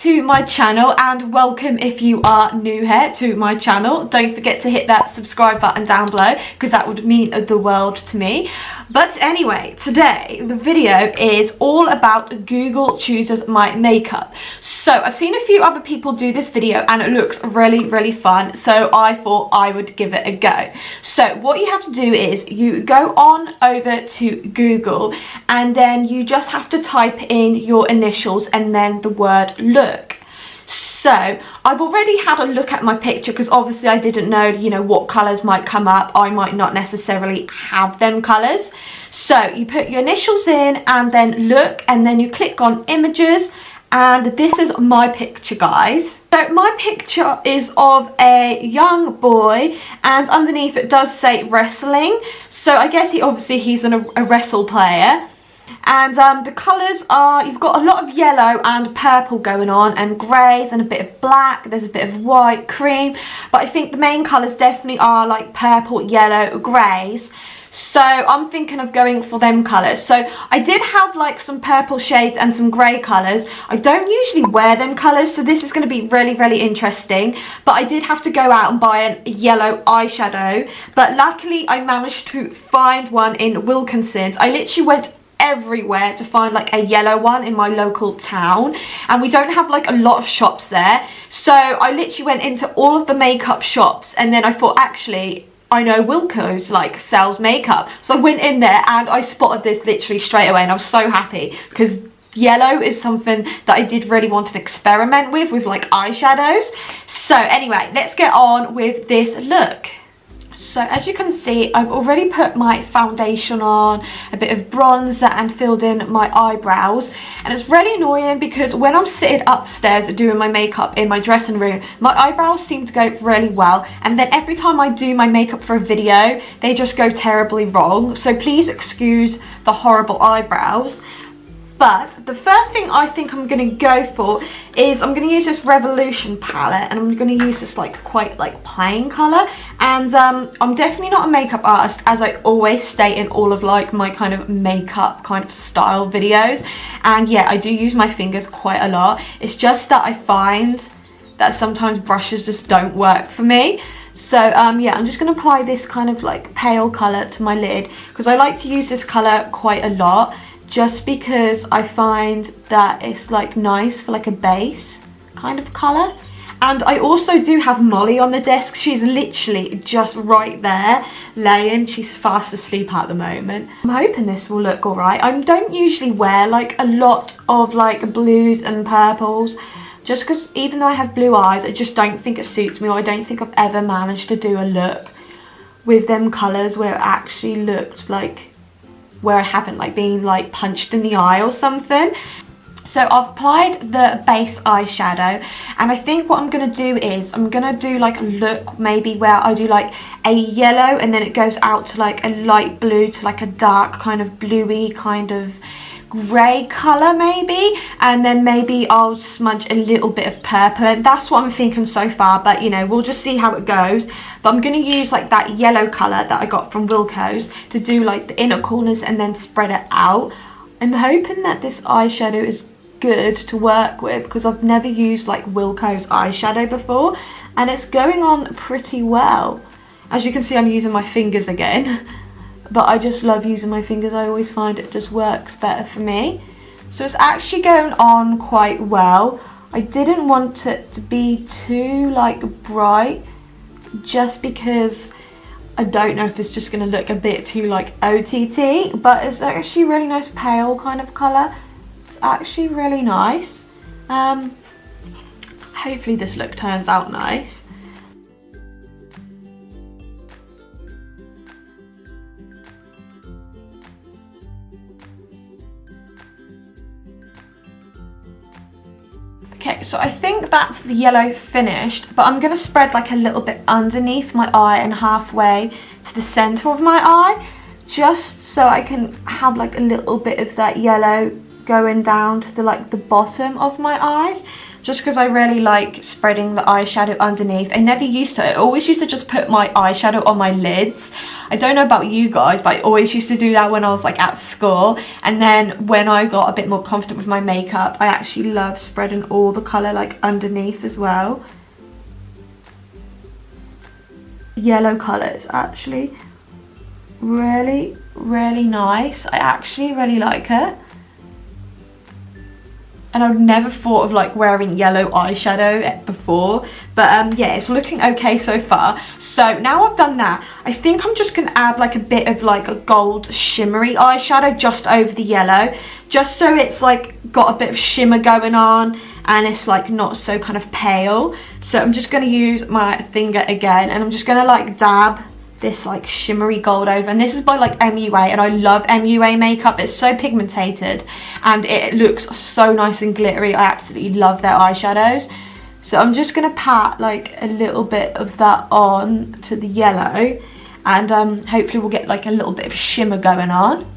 to my channel, and welcome if you are new here to my channel. Don't forget to hit that subscribe button down below because that would mean the world to me. But anyway, today the video is all about Google chooses my makeup. So I've seen a few other people do this video and it looks really fun, so I thought I would give it a go. So what you have to do is you go on over to Google and then you just have to type in your initials and then the word look. So I've already had a look at my picture because obviously I didn't know, what colours might come up. I might not necessarily have them colours. So you put your initials in and then look, and then you click on images, and this is my picture, guys. So my picture is of a young boy, and underneath it does say wrestling. So I guess he's a wrestle player. And the colours are, you've got a lot of yellow and purple going on, and greys and a bit of black. There's a bit of white, cream, but I think the main colours definitely are like purple, yellow, greys. So I'm thinking of going for them colours. So I did have like some purple shades and some grey colours. I don't usually wear them colours, so this is going to be really interesting. But I did have to go out and buy a yellow eyeshadow. But luckily I managed to find one in Wilkinson's. I literally went everywhere to find like a yellow one in my local town, and we don't have like a lot of shops there. So I literally went into all of the makeup shops, and then I thought, actually I know Wilko's like sells makeup, so I went in there and I spotted this literally straight away, and I was so happy because yellow is something that I did really want to experiment with like eyeshadows. So anyway, let's get on with this look. So as you can see, I've already put my foundation on, a bit of bronzer, and filled in my eyebrows. And it's really annoying because when I'm sitting upstairs doing my makeup in my dressing room, my eyebrows seem to go really well. And then every time I do my makeup for a video, they just go terribly wrong. So please excuse the horrible eyebrows. But the first thing I think I'm going to go for is I'm going to use this Revolution palette, and I'm going to use this quite plain colour. And I'm definitely not a makeup artist, as I always state in all of my kind of makeup kind of style videos. And yeah, I do use my fingers quite a lot. It's just that I find that sometimes brushes just don't work for me. So yeah, I'm just going to apply this kind of pale colour to my lid, because I like to use this colour quite a lot. Just because I find that it's nice for a base kind of colour. And I also do have Molly on the desk. She's literally just right there laying. She's fast asleep at the moment. I'm hoping this will look alright. I don't usually wear a lot of blues and purples, just because even though I have blue eyes, I just don't think it suits me, or I don't think I've ever managed to do a look with them colours where it actually looked where I haven't been punched in the eye or something. So I've applied the base eyeshadow, and I think what I'm going to do is I'm going to do a look maybe where I do a yellow, and then it goes out to a light blue to a dark kind of bluey kind of grey colour maybe, and then maybe I'll smudge a little bit of purple, and that's what I'm thinking so far. But we'll just see how it goes. But I'm going to use that yellow colour that I got from Wilko's to do the inner corners and then spread it out. I'm hoping that this eyeshadow is good to work with, because I've never used Wilko's eyeshadow before, and it's going on pretty well. As you can see, I'm using my fingers again. But I just love using my fingers. I always find it just works better for me. So it's actually going on quite well. I didn't want it to be too bright, just because I don't know if it's just going to look a bit too OTT. But it's actually really nice pale kind of colour. It's actually really nice. Hopefully this look turns out nice. Okay, so I think that's the yellow finished, but I'm going to spread a little bit underneath my eye and halfway to the centre of my eye, just so I can have a little bit of that yellow going down to the bottom of my eyes, just because I really like spreading the eyeshadow underneath. I never used to. I always used to just put my eyeshadow on my lids. I don't know about you guys, but I always used to do that when I was like at school. And then when I got a bit more confident with my makeup, I actually love spreading all the colour like underneath as well. Yellow colour is actually really, really nice. I actually really like it. And I've never thought of like wearing yellow eyeshadow before, but yeah, it's looking okay so far. So now I've done that, I think I'm just gonna add like a bit of like a gold shimmery eyeshadow just over the yellow, just so it's like got a bit of shimmer going on and it's like not so kind of pale. So I'm just gonna use my finger again and I'm just gonna like dab this like shimmery gold over, and this is by like MUA, and I love MUA makeup. It's so pigmented and it looks so nice and glittery. I absolutely love their eyeshadows. So I'm just gonna pat like a little bit of that on to the yellow, and hopefully we'll get like a little bit of shimmer going on.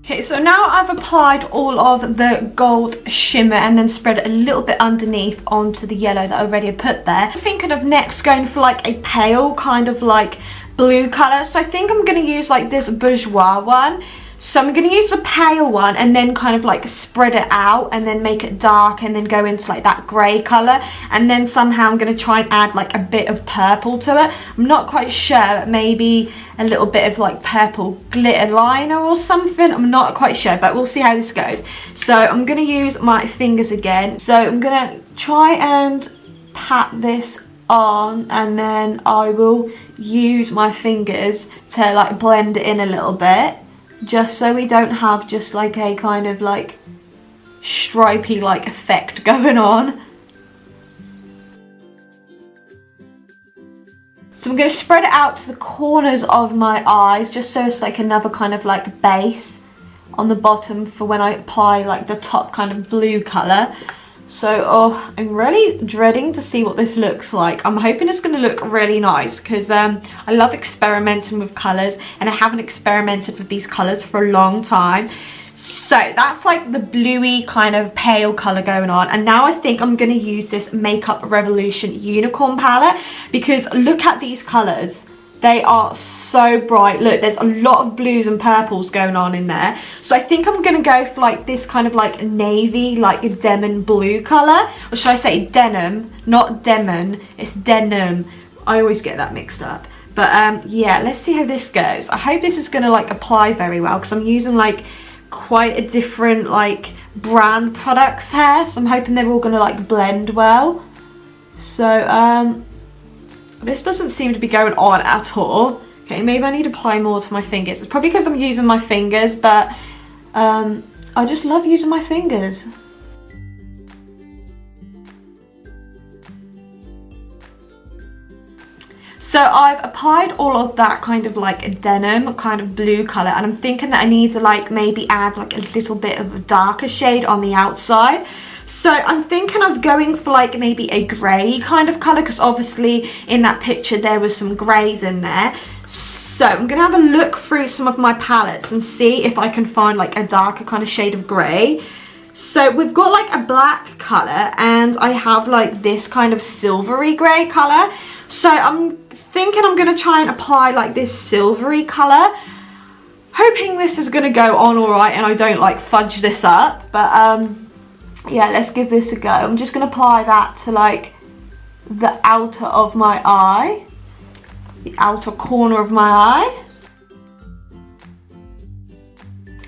Okay, so now I've applied all of the gold shimmer and then spread it a little bit underneath onto the yellow that I already put there. I'm thinking of next going for like a pale kind of like blue colour. So I think I'm going to use like this bourgeois one. So I'm going to use the pale one and then kind of like spread it out and then make it dark and then go into like that grey colour. And then somehow I'm going to try and add like a bit of purple to it. I'm not quite sure, maybe a little bit of like purple glitter liner or something. I'm not quite sure, but we'll see how this goes. So I'm going to use my fingers again. So I'm going to try and pat this on, and then I will use my fingers to like blend it in a little bit, just so we don't have just like a kind of like stripy like effect going on. So I'm going to spread it out to the corners of my eyes, just so it's like another kind of like base on the bottom for when I apply like the top kind of blue colour. So I'm really dreading to see what this looks like. I'm hoping it's going to look really nice, because I love experimenting with colours, and I haven't experimented with these colours for a long time. So that's like the bluey kind of pale colour going on. And now I think I'm going to use this Makeup Revolution Unicorn palette, because look at these colours. They are so bright. Look, there's a lot of blues and purples going on in there. So I think I'm going to go for like this kind of like navy, like denim blue colour. Or should I say denim? Not demon, it's denim. I always get that mixed up. But yeah, let's see how this goes. I hope this is going to like apply very well, because I'm using like quite a different like brand products here. So I'm hoping they're all going to like blend well. So this doesn't seem to be going on at all. Okay, maybe I need to apply more to my fingers. It's probably because I'm using my fingers, but I just love using my fingers. So I've applied all of that kind of like a denim kind of blue colour, and I'm thinking that I need to like maybe add like a little bit of a darker shade on the outside. So I'm thinking of going for like maybe a grey kind of colour, because obviously in that picture there was some greys in there. So I'm going to have a look through some of my palettes and see if I can find like a darker kind of shade of grey. So we've got like a black colour, and I have like this kind of silvery grey colour. So I'm thinking I'm going to try and apply like this silvery colour, hoping this is going to go on alright and I don't like fudge this up. But yeah, let's give this a go. I'm just going to apply that to like the outer of my eye, the outer corner of my eye.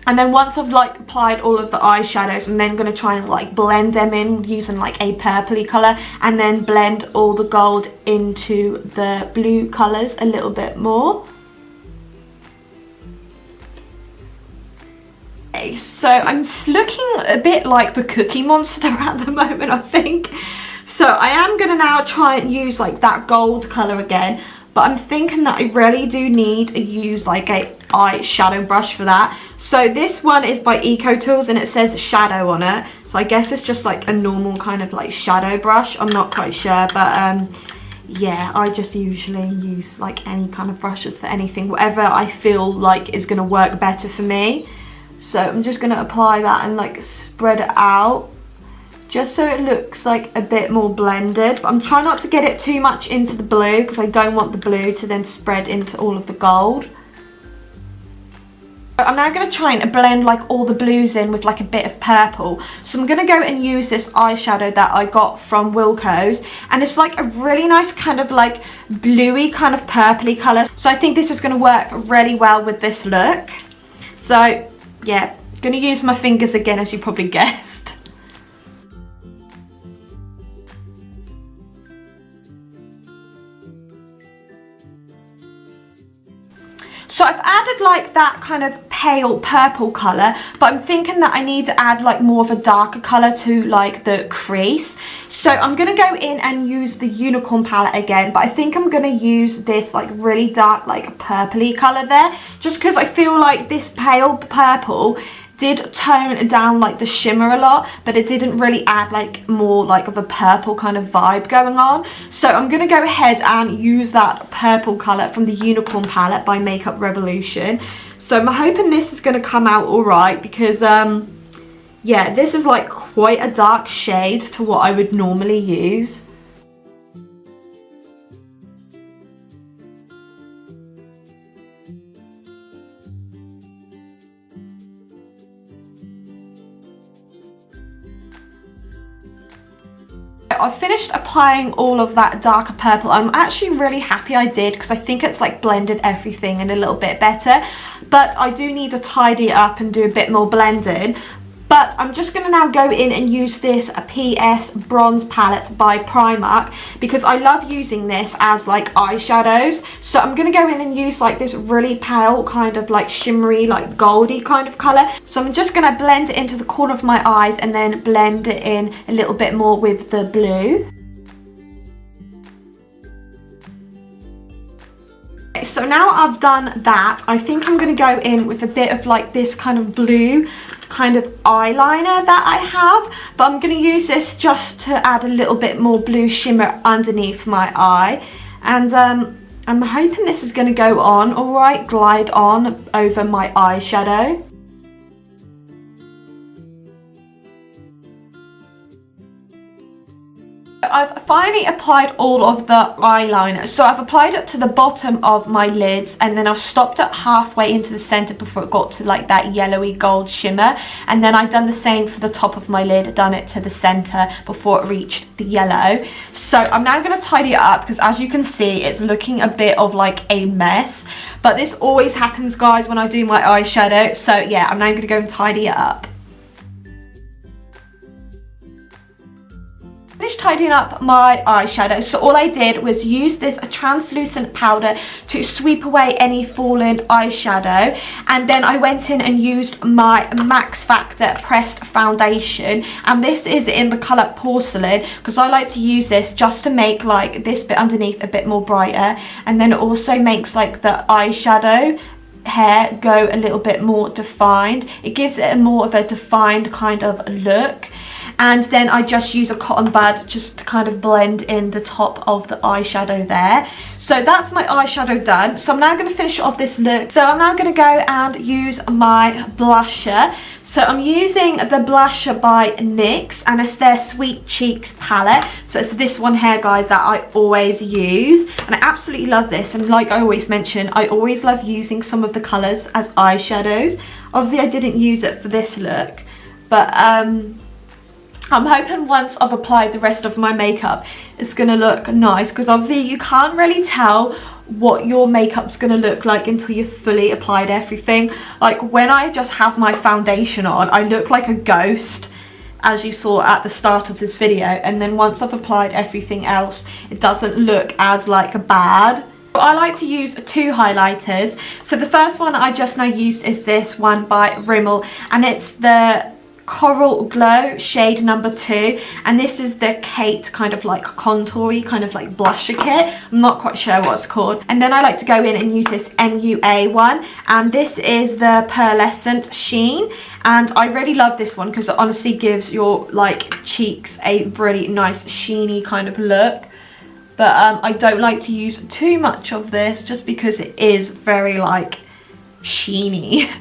And then once I've like applied all of the eyeshadows, I'm then going to try and like blend them in using like a purpley colour, and then blend all the gold into the blue colours a little bit more. So I'm looking a bit like the Cookie Monster at the moment, I think. So I am going to now try and use like that gold colour again, but I'm thinking that I really do need to use like a eyeshadow brush for that. So this one is by Eco Tools, and it says shadow on it, so I guess it's just like a normal kind of like shadow brush. I'm not quite sure, but yeah, I just usually use like any kind of brushes for anything, whatever I feel like is going to work better for me. So I'm just going to apply that and like spread it out, just so it looks like a bit more blended. But I'm trying not to get it too much into the blue, because I don't want the blue to then spread into all of the gold. I'm now going to try and blend like all the blues in with like a bit of purple. So I'm going to go and use this eyeshadow that I got from Wilko's, and it's like a really nice kind of like bluey kind of purpley colour. So I think this is going to work really well with this look. So yeah, I'm going to use my fingers again, as you probably guessed. So I've added like that kind of pale purple colour, but I'm thinking that I need to add like more of a darker colour to like the crease. So I'm going to go in and use the Unicorn palette again, but I think I'm going to use this like really dark like purpley colour there, just because I feel like this pale purple did tone down like the shimmer a lot, but it didn't really add like more like of a purple kind of vibe going on. So I'm gonna go ahead and use that purple colour from the Unicorn palette by Makeup Revolution. So I'm hoping this is gonna come out alright, because yeah, this is like quite a dark shade to what I would normally use. I've finished applying all of that darker purple. I'm actually really happy I did, because I think it's like blended everything in a little bit better, but I do need to tidy it up and do a bit more blending. But I'm just going to now go in and use this PS Bronze palette by Primark, because I love using this as like eyeshadows. So I'm going to go in and use like this really pale kind of like shimmery like goldy kind of colour. So I'm just going to blend it into the corner of my eyes and then blend it in a little bit more with the blue. So now I've done that, I think I'm going to go in with a bit of like this kind of blue kind of eyeliner that I have, but I'm going to use this just to add a little bit more blue shimmer underneath my eye. And I'm hoping this is going to go on alright, glide on over my eyeshadow. I've finally applied all of the eyeliner. So I've applied it to the bottom of my lids, and then I've stopped it halfway into the centre before it got to like that yellowy gold shimmer, and then I've done the same for the top of my lid, done it to the centre before it reached the yellow. So I'm now going to tidy it up, because as you can see it's looking a bit of like a mess, but this always happens guys when I do my eyeshadow. So yeah, I'm now going to go and tidy it up. Finished tidying up my eyeshadow, so all I did was use this translucent powder to sweep away any fallen eyeshadow, and then I went in and used my Max Factor pressed foundation, and this is in the colour Porcelain, because I like to use this just to make like this bit underneath a bit more brighter, and then it also makes like the eyeshadow hair go a little bit more defined. It gives it a more of a defined kind of look. And then I just use a cotton bud just to kind of blend in the top of the eyeshadow there. So that's my eyeshadow done. So I'm now going to finish off this look. So I'm now going to go and use my blusher. So I'm using the blusher by NYX, and it's their Sweet Cheeks palette. So it's this one here guys that I always use, and I absolutely love this. And like I always mention, I always love using some of the colours as eyeshadows. Obviously I didn't use it for this look, but I'm hoping once I've applied the rest of my makeup it's going to look nice, because obviously you can't really tell what your makeup's going to look like until you've fully applied everything. Like when I just have my foundation on, I look like a ghost, as you saw at the start of this video, and then once I've applied everything else it doesn't look as like bad. I like to use two highlighters. So the first one I just now used is this one by Rimmel, and it's the Coral Glow shade number 2, and this is the Kate kind of like contoury kind of like blusher kit. I'm not quite sure what it's called. And then I like to go in and use this NUA one, and this is the Pearlescent Sheen, and I really love this one because it honestly gives your like cheeks a really nice sheeny kind of look. But I don't like to use too much of this just because it is very like sheeny.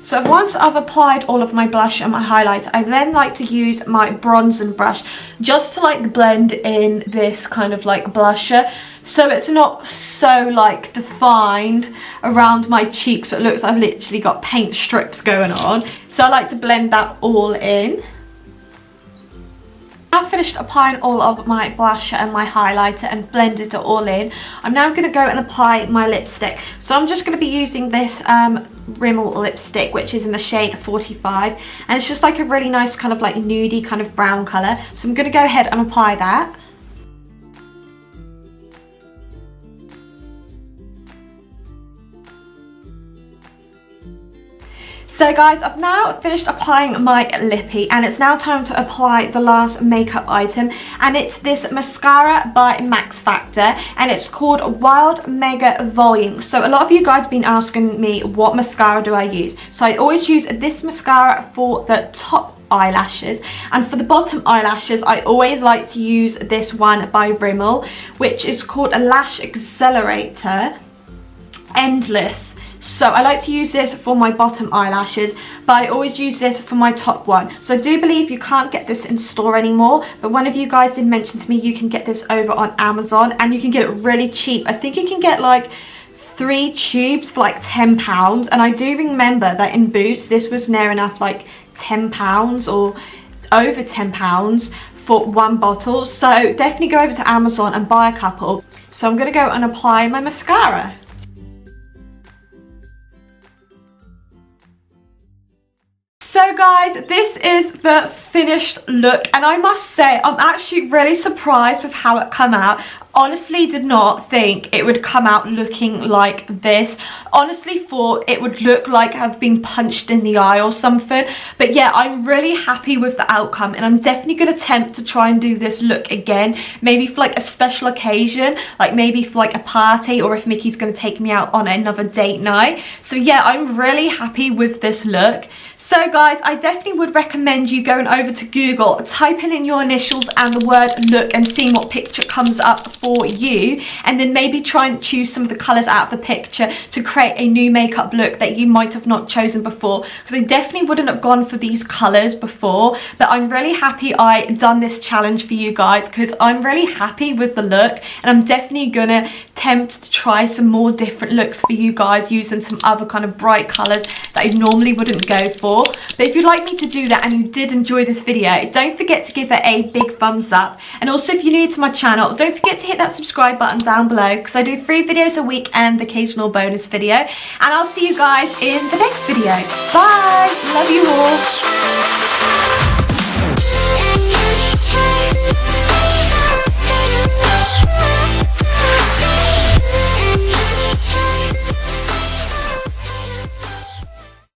So once I've applied all of my blush and my highlight, I then like to use my bronzing brush just to like blend in this kind of like blusher, so it's not so like defined around my cheeks. So it looks like I've literally got paint strips going on. So I like to blend that all in. I've finished applying all of my blusher and my highlighter and blended it all in. I'm now going to go and apply my lipstick. So I'm just going to be using this Rimmel lipstick, which is in the shade 45, and it's just like a really nice kind of like nudie kind of brown colour. So I'm going to go ahead and apply that. So guys, I've now finished applying my lippy, and it's now time to apply the last makeup item, and it's this mascara by Max Factor, and it's called Wild Mega Volume. So a lot of you guys have been asking me what mascara do I use. So I always use this mascara for the top eyelashes, and for the bottom eyelashes I always like to use this one by Rimmel, which is called a Lash Accelerator Endless. So I like to use this for my bottom eyelashes, but I always use this for my top one. So I do believe you can't get this in store anymore, but one of you guys did mention to me you can get this over on Amazon, and you can get it really cheap. I think you can get like 3 tubes for like £10, and I do remember that in Boots this was near enough like £10 or over £10 for one bottle. So definitely go over to Amazon and buy a couple. So I'm going to go and apply my mascara. So guys, this is the finished look, and I must say I'm actually really surprised with how it came out. Honestly did not think it would come out looking like this. Honestly thought it would look like I've been punched in the eye or something. But yeah, I'm really happy with the outcome, and I'm definitely going to attempt to try and do this look again. Maybe for like a special occasion, like maybe for like a party, or if Mickey's going to take me out on another date night. So yeah, I'm really happy with this look. So guys, I definitely would recommend you going over to Google, typing in your initials and the word look, and seeing what picture comes up for you, and then maybe try and choose some of the colours out of the picture to create a new makeup look that you might have not chosen before, because I definitely wouldn't have gone for these colours before. But I'm really happy I done this challenge for you guys, because I'm really happy with the look, and I'm definitely gonna attempt to try some more different looks for you guys using some other kind of bright colours that I normally wouldn't go for. But if you'd like me to do that and you did enjoy this video, don't forget to give it a big thumbs up. And also, if you're new to my channel, don't forget to hit that subscribe button down below, because I do 3 videos a week and the occasional bonus video. And I'll see you guys in the next video. Bye! Love you all.